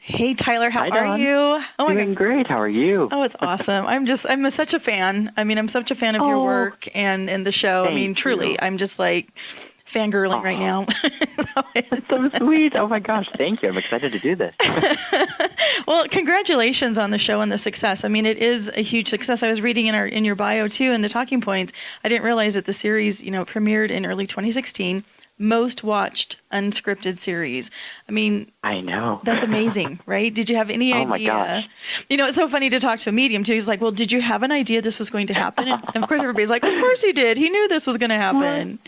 Hey, Tyler, how Hi, are Don. you? Oh my Doing God. great. How are you? Oh, it's awesome. Such a fan. I mean, I'm such a fan of your Oh, work and the show. I thank mean, truly, you. I'm just like fangirling right Oh, now. that's so sweet. Oh my gosh, thank you. I'm excited to do this. Well, congratulations on the show and the success. I mean, it is a huge success. I was reading in your bio too, in the talking points. I didn't realize that the series, premiered in early 2016, most watched unscripted series. I mean, I know. that's amazing, right? Did you have any Oh my idea? gosh. It's so funny to talk to a medium too. He's like, "Well, did you have an idea this was going to happen?" And of course, everybody's like, "Of course he did. He knew this was going to What? happen."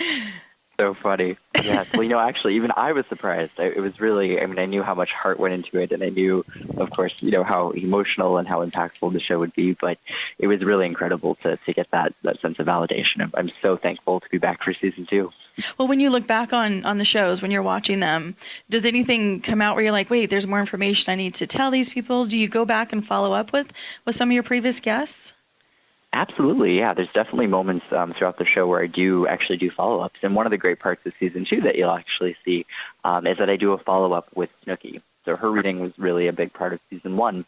So funny. Yes. Well, actually, even I was surprised. It was really, I mean, I knew how much heart went into it, and I knew, of course, how emotional and how impactful the show would be, but it was really incredible to get that sense of validation. I'm so thankful to be back for season two. Well, when you look back on the shows, when you're watching them, does anything come out where you're like, "Wait, there's more information I need to tell these people"? Do you go back and follow up with some of your previous guests? Absolutely, yeah. There's definitely moments throughout the show where I do actually do follow-ups. And one of the great parts of season two that you'll actually see is that I do a follow-up with Snooki. So her reading was really a big part of season one.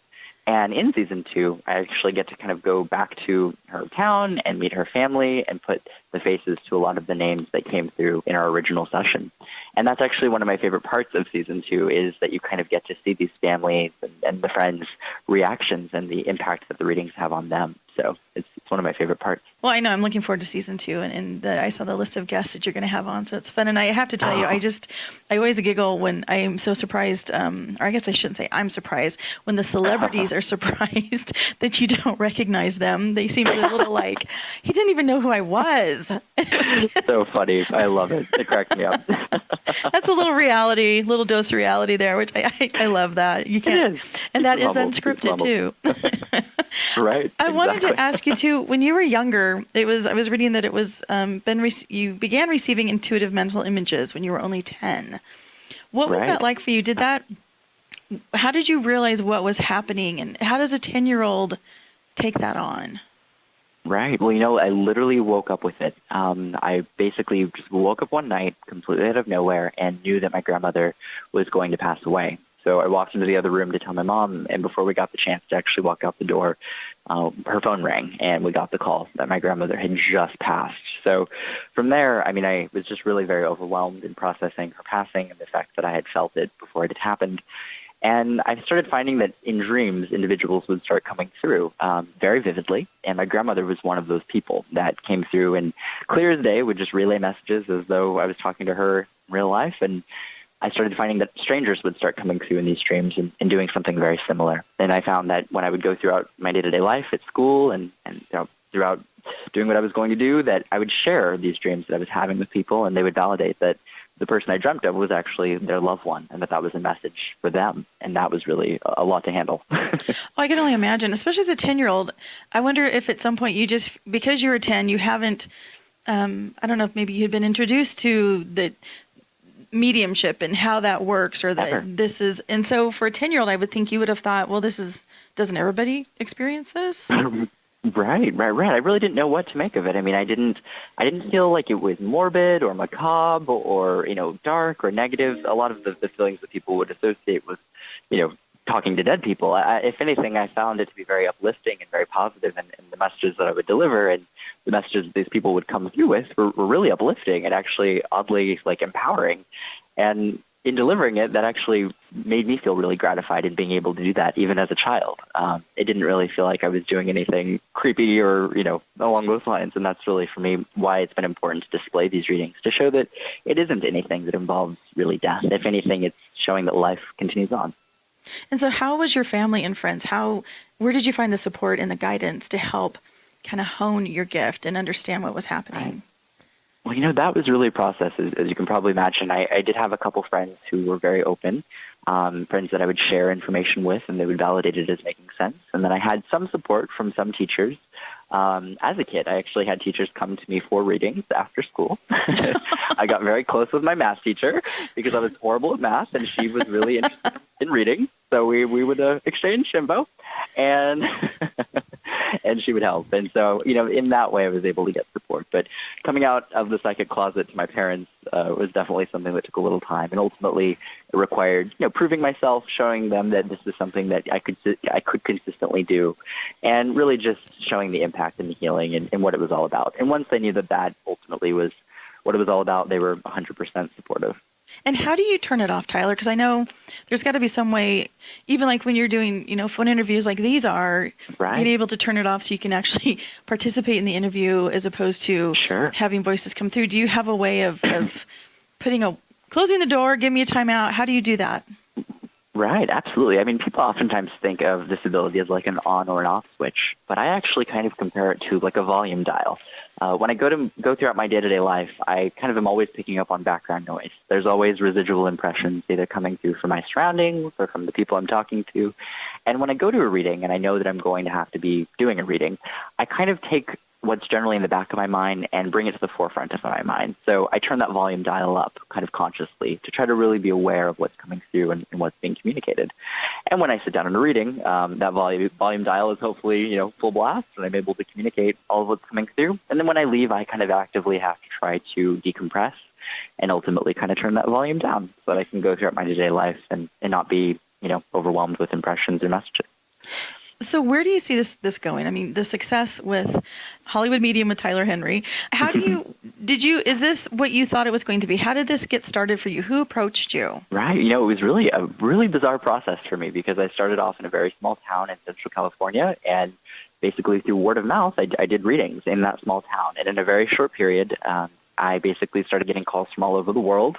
And in season two, I actually get to kind of go back to her town and meet her family and put the faces to a lot of the names that came through in our original session. And that's actually one of my favorite parts of season two is that you kind of get to see these families and the friends' reactions and the impact that the readings have on them. So it's one of my favorite parts. Well, I know I'm looking forward to season two, I saw the list of guests that you're going to have on, so it's fun. And I have to tell you, I always giggle when I am so surprised, or I guess I shouldn't say I'm surprised, when the celebrities are surprised that you don't recognize them. They seem a little like, he didn't even know who I was. So funny. I love it. It cracks me up. That's a little dose of reality there, which I love that. You can't, It is. and Keeps that them is humble. Keeps them unscripted humble. too. Right. I wanted to Exactly. ask you too. When you were younger, I was reading that it was you began receiving intuitive mental images when you were only 10. What was that Right. like for you? How did you realize what was happening, and how does a 10-year-old take that on? Right. Well, I literally woke up with it. I basically just woke up one night completely out of nowhere and knew that my grandmother was going to pass away. So I walked into the other room to tell my mom, and before we got the chance to actually walk out the door, her phone rang, and we got the call that my grandmother had just passed. So from there, I mean, I was just really very overwhelmed in processing her passing and the fact that I had felt it before it had happened. And I started finding that in dreams, individuals would start coming through very vividly. And my grandmother was one of those people that came through and clear as day would just relay messages as though I was talking to her in real life. And I started finding that strangers would start coming through in these dreams and doing something very similar. And I found that when I would go throughout my day-to-day life at school and throughout doing what I was going to do, that I would share these dreams that I was having with people, and they would validate that the person I dreamt of was actually their loved one, and that was a message for them. And that was really a lot to handle. Oh, I can only imagine, especially as a 10-year-old. I wonder if at some point because you were 10, you haven't, I don't know if maybe you had been introduced to the mediumship and how that works, or Ever. that this is, and so for a 10-year-old, I would think you would have thought, well, doesn't everybody experience this? Right. I really didn't know what to make of it. I mean, I didn't feel like it was morbid or macabre or, dark or negative. A lot of the feelings that people would associate with, talking to dead people. If anything, I found it to be very uplifting and very positive, and the messages that I would deliver and the messages that these people would come through with were really uplifting and actually oddly empowering. And in delivering it, that actually made me feel really gratified in being able to do that, even as a child. It didn't really feel like I was doing anything creepy or, along those lines. And that's really, for me, why it's been important to display these readings, to show that it isn't anything that involves really death. If anything, it's showing that life continues on. And so how was your family and friends? Where did you find the support and the guidance to help kind of hone your gift and understand what was happening? Well, that was really a process, as you can probably imagine. I did have a couple friends who were very open, friends that I would share information with, and they would validate it as making sense. And then I had some support from some teachers. As a kid, I actually had teachers come to me for readings after school. I got very close with my math teacher because I was horrible at math, and she was really interested in reading. So we would exchange info. And and she would help. And so, in that way, I was able to get support. But coming out of the psychic closet to my parents was definitely something that took a little time, and ultimately it required, proving myself, showing them that this is something that I could consistently do, and really just showing the impact and the healing and what it was all about. And once they knew that ultimately was what it was all about, they were 100% supportive. And how do you turn it off, Tyler? Because I know there's got to be some way, even like when you're doing, phone interviews like these are, right, being able to turn it off so you can actually participate in the interview as opposed to sure, having voices come through. Do you have a way of closing the door, give me a timeout? How do you do that? Right, absolutely. I mean, people oftentimes think of disability as like an on or an off switch, but I actually kind of compare it to like a volume dial. When I go throughout my day-to-day life, I kind of am always picking up on background noise. There's always residual impressions either coming through from my surroundings or from the people I'm talking to. And when I go to a reading and I know that I'm going to have to be doing a reading, I kind of take what's generally in the back of my mind and bring it to the forefront of my mind. So I turn that volume dial up kind of consciously to try to really be aware of what's coming through and what's being communicated. And when I sit down in a reading, that volume dial is hopefully, full blast, and I'm able to communicate all of what's coming through. And then when I leave, I kind of actively have to try to decompress and ultimately kind of turn that volume down so that I can go throughout my day-to-day life and not be, overwhelmed with impressions or messages. So where do you see this going? I mean, the success with Hollywood Medium with Tyler Henry. How do you, is this what you thought it was going to be? How did this get started for you? Who approached you? Right. It was really a really bizarre process for me because I started off in a very small town in Central California, and basically through word of mouth, I did readings in that small town. And in a very short period, I basically started getting calls from all over the world.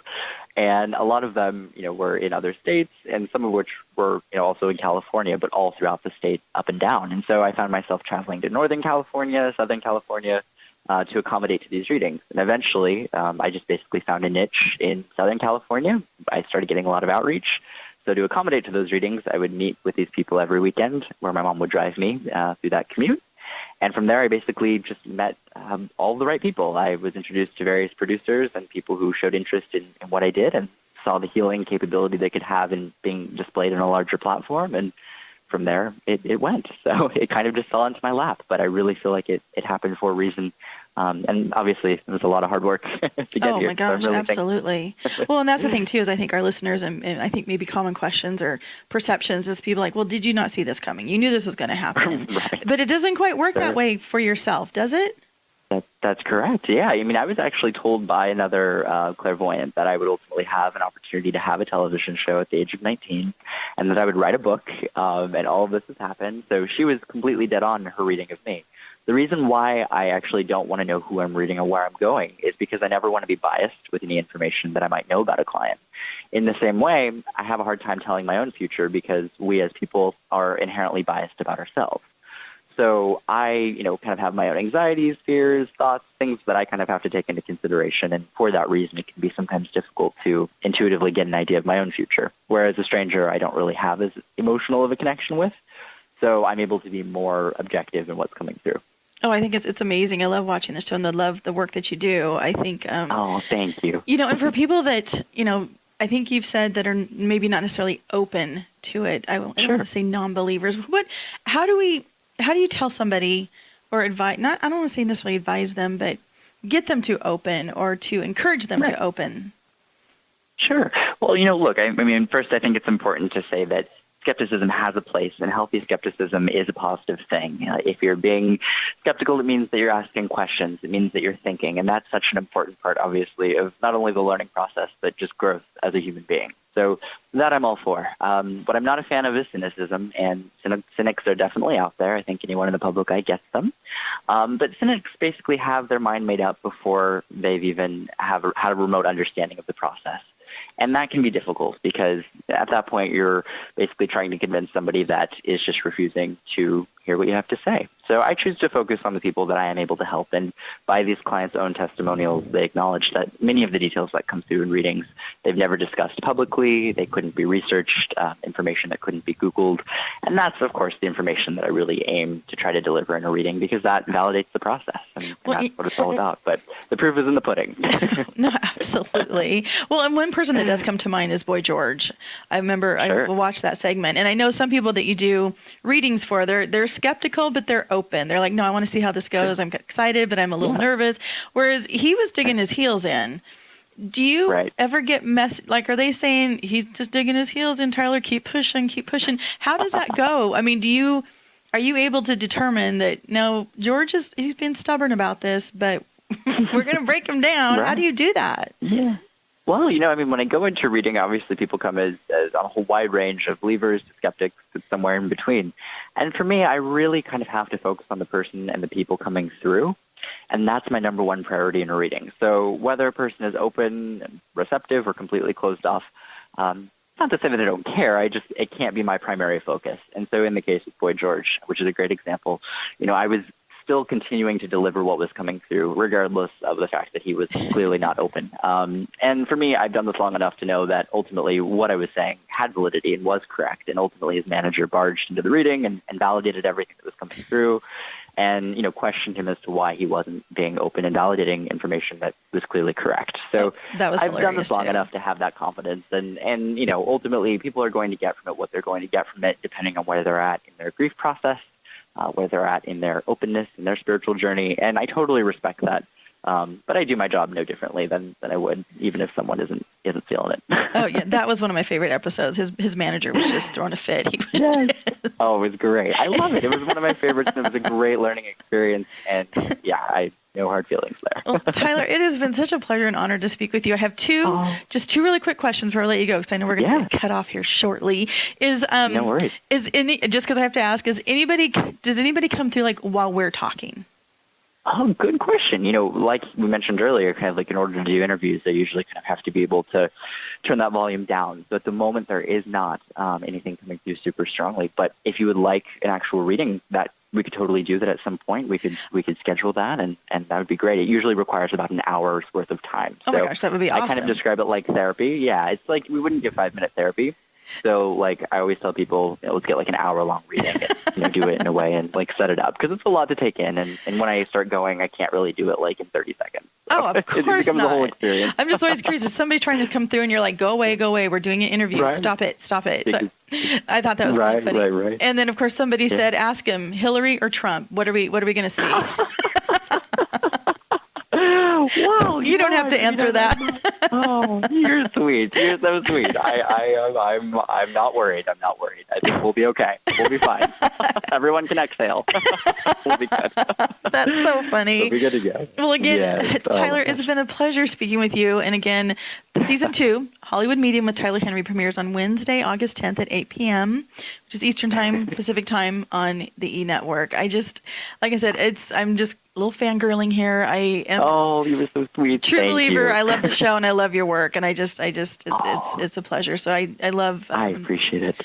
And a lot of them, were in other states, and some of which were, also in California, but all throughout the state, up and down. And so I found myself traveling to Northern California, Southern California, to accommodate to these readings. And eventually, I just basically found a niche in Southern California. I started getting a lot of outreach. So to accommodate to those readings, I would meet with these people every weekend, where my mom would drive me through that commute. And from there, I basically just met all the right people. I was introduced to various producers and people who showed interest in what I did and saw the healing capability they could have in being displayed on a larger platform. And from there, it went. So it kind of just fell into my lap. But I really feel like it happened for a reason. And obviously, it was a lot of hard work to get here. Oh, my gosh, so really absolutely. Well, and that's the thing, too, is I think our listeners, and I think maybe common questions or perceptions is people like, well, did you not see this coming? You knew this was going to happen. Right. But it doesn't quite work that way for yourself, does it? That's correct. Yeah. I mean, I was actually told by another clairvoyant that I would ultimately have an opportunity to have a television show at the age of 19 and that I would write a book, and all of this has happened. So she was completely dead on in her reading of me. The reason why I actually don't want to know who I'm reading or where I'm going is because I never want to be biased with any information that I might know about a client. In the same way, I have a hard time telling my own future because we as people are inherently biased about ourselves. So I, kind of have my own anxieties, fears, thoughts, things that I kind of have to take into consideration. And for that reason, it can be sometimes difficult to intuitively get an idea of my own future. Whereas a stranger, I don't really have as emotional of a connection with. So I'm able to be more objective in what's coming through. Oh, I think it's amazing. I love watching the show and I love the work that you do. I think. Oh, thank you. And for people that, I think you've said that are maybe not necessarily open to it. I don't want to say non-believers. How do you tell somebody or advise, I don't want to say necessarily advise them, but get them to open or to encourage them to open? Sure. Well, look, I mean, first, I think it's important to say that skepticism has a place, and healthy skepticism is a positive thing. If you're being skeptical, it means that you're asking questions. It means that you're thinking, and that's such an important part, obviously, of not only the learning process, but just growth as a human being. So that I'm all for. What I'm not a fan of is cynicism, and cynics are definitely out there. I think anyone in the public eye gets them. But cynics basically have their mind made up before they've even had a remote understanding of the process. And that can be difficult because at that point, you're basically trying to convince somebody that is just refusing to hear what you have to say. So I choose to focus on the people that I am able to help. And by these clients' own testimonials, they acknowledge that many of the details that come through in readings, they've never discussed publicly. They couldn't be researched, information that couldn't be Googled. And that's, of course, the information that I really aim to try to deliver in a reading because that validates the process. And that's what it's all about. But the proof is in the pudding. No, absolutely. Well, and one person that does come to mind is Boy George. I remember Sure. I watched that segment, and I know some people that you do readings for, they're skeptical, but they're open. They're like, no, I want to see how this goes. I'm excited, but I'm a little nervous. Whereas he was digging his heels in. Do you ever get like, are they saying he's just digging his heels in, Tyler, keep pushing, keep pushing? How does that go? I mean, are you able to determine that, no, George he's been stubborn about this, but we're going to break him down? How do you do that? Yeah. Well, I mean, when I go into reading, obviously people come as a whole wide range of believers to skeptics, somewhere in between. And for me, I really kind of have to focus on the person and the people coming through. And that's my number one priority in a reading. So whether a person is open, and receptive, or completely closed off, not to say that I don't care, it can't be my primary focus. And so in the case of Boy George, which is a great example, I was still continuing to deliver what was coming through, regardless of the fact that he was clearly not open. And for me, I've done this long enough to know that ultimately what I was saying had validity and was correct. And ultimately his manager barged into the reading and validated everything that was coming through, and questioned him as to why he wasn't being open and validating information that was clearly correct. So I've done this long enough to have that confidence, and ultimately people are going to get from it what they're going to get from it, depending on where they're at in their grief process, where they're at in their openness, in their spiritual journey, and I totally respect that. But I do my job no differently than I would, even if someone isn't feeling it. Oh yeah, that was one of my favorite episodes. His manager was just throwing a fit. Oh, it was great. I love it. It was one of my favorites. And it was a great learning experience, and yeah, I no hard feelings there. Well, Tyler, it has been such a pleasure and honor to speak with you. I have two really quick questions before I let you go, because I know we're going to cut off here shortly. No worries. Just because I have to ask, does anybody come through like while we're talking? Oh, good question. Like we mentioned earlier, kind of like in order to do interviews, they usually kind of have to be able to turn that volume down. So at the moment, there is not anything coming through super strongly. But if you would like an actual reading, that we could totally do that at some point. We could schedule that, and that would be great. It usually requires about an hour's worth of time. Oh my gosh, that would be awesome. I kind of describe it like therapy. Yeah, it's like we wouldn't give 5-minute therapy. So, like, I always tell people, let's get like an hour-long reading and do it in a way and like set it up, because it's a lot to take in. And when I start going, I can't really do it like in 30 seconds. So of course it becomes not. a whole experience. I'm just always curious. Is somebody trying to come through and you're like, go away, we're doing an interview. Right. Stop it. So, I thought that was kind of funny. Right. And then, of course, somebody said, ask him, Hillary or Trump? What are we going to see? Wow, you don't have to answer that. Oh, you're sweet. You're so sweet. I'm not worried. I think we'll be okay. We'll be fine. Everyone can exhale. We'll be good. That's so funny. We'll be good to go. Well, again, Tyler, it's been a pleasure speaking with you. And again, season 2, Hollywood Medium with Tyler Henry, premieres on Wednesday, August 10th at 8 p.m., which is Eastern Time, Pacific Time on the E! Network. Like I said, I'm just a little fangirling here. I am. Oh, you were so sweet. True Thank believer. you. I love the show and I love your work, and it's a pleasure. So I love. I appreciate it.